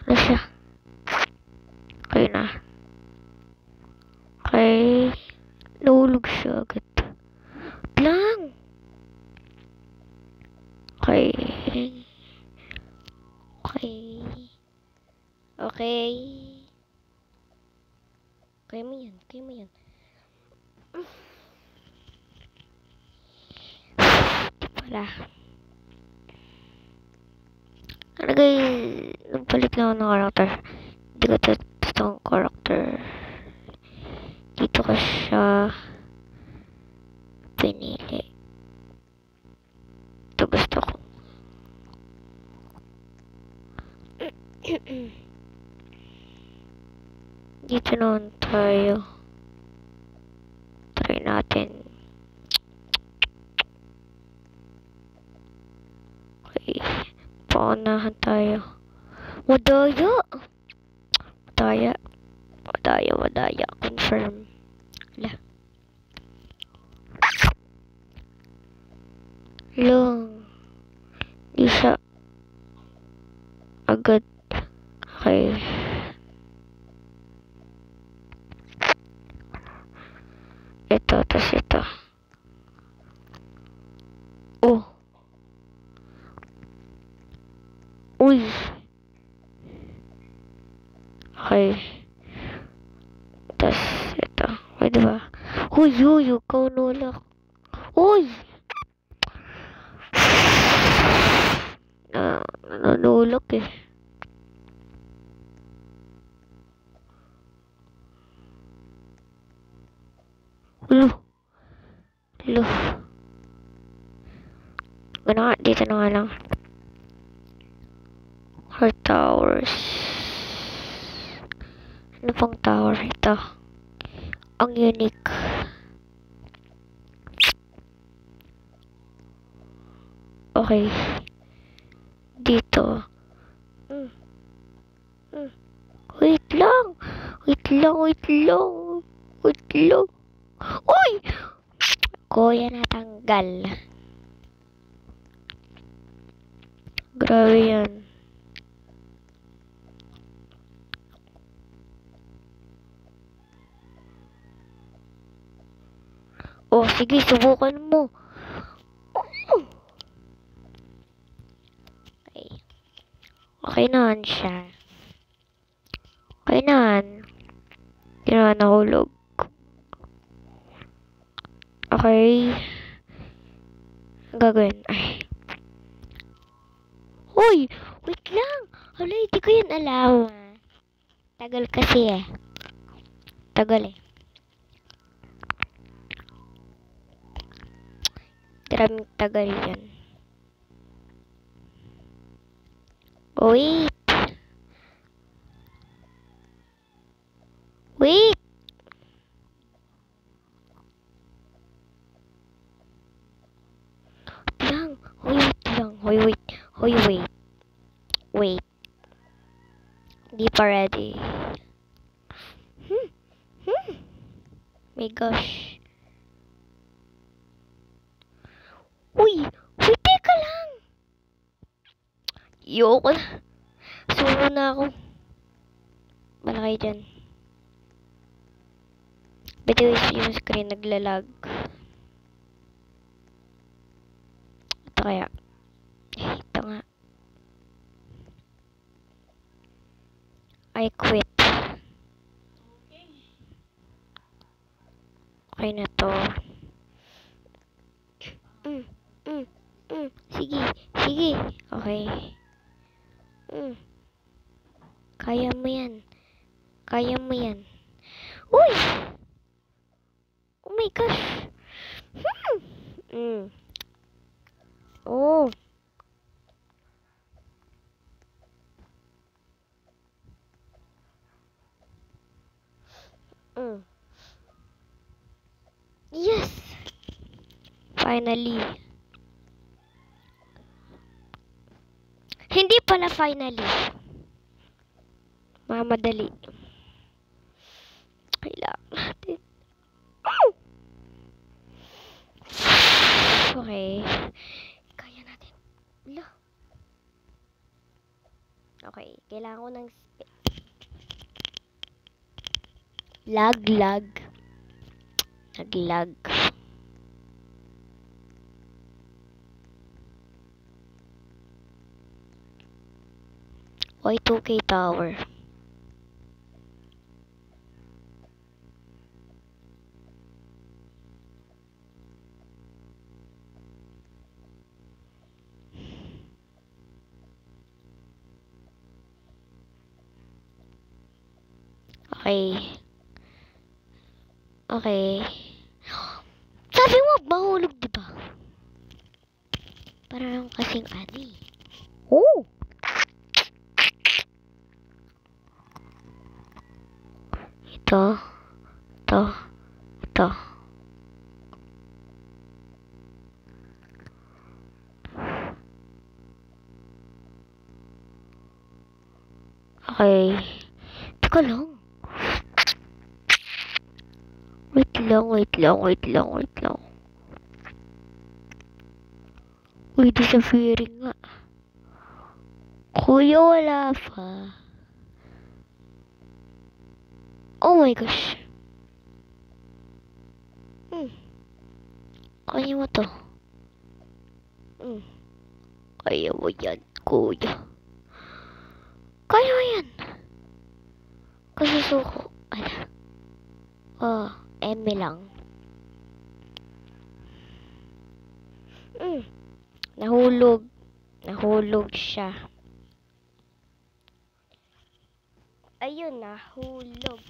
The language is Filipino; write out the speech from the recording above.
Ano siya? Okay na. Okay. Nahulog siya agad. Lang! Okay. Okay. Okay. Kaya mo yan. Kaya mo yan. Di pala. Ano guys? Nagpalit lang ako ng character. Hindi ko totoong character. Dito ka siya pinili. Ito gusto ko. Dito naman tayo. Try natin. Okay. Paunahan tayo. Madaya! Madaya. Madaya, madaya. Confirm. Wala. Lang. Di siya agad. Okay. Ito, tas ito. Oh. Uy. Okay. Tas ito. Okay, diba? Uy, ikaw nulak. Uy! Nanulak eh. Ulo. Dito na nga lang. Heart towers. Ano pang tower ito? Ang unique. Okay. Dito. Wait lang. Uy! Kuya natanggal. Grabe yan. Oh, sige, subukan mo. Okay. Okay naman siya. Okay naman. Hindi naman nahulog. Okay. Ang gagawin. Ay. Uy! Wait lang! Hala, hindi ko yun alam. Tagal kasi eh. Tagal eh. Maraming tagal yan. Wait! Wait! Lang! Wait lang! Wait! Hindi pa ready. My gosh. Uy! Wait, teka lang! Yoko na. Sumo na ako. Malaki dyan. Bitiw yung screen naglalag. Ito kaya. Ito nga. I quit. Okay na to. Sige. Okay. Kaya mo yan. Uy! Oh my gosh. Oh. Yes! Finally. Hindi pala finally. Mamadali. Kailangan natin. Okay. Kaya natin. Okay, kailangan ko ng lag. Naglag. Y2K tower. Okay. Sabi mo, mahulog, diba? Parang kasing ani. Oh! Ito. Okay. Teka lang. Wait lang. Uy, disappearing nga. Kuya, wala pa. Oh my gosh. Kaya mo to. Kaya mo yan, kuya. Kaya mo yan. Kasusuko. Eme lang. Nahulog siya. Ayun, nahulog.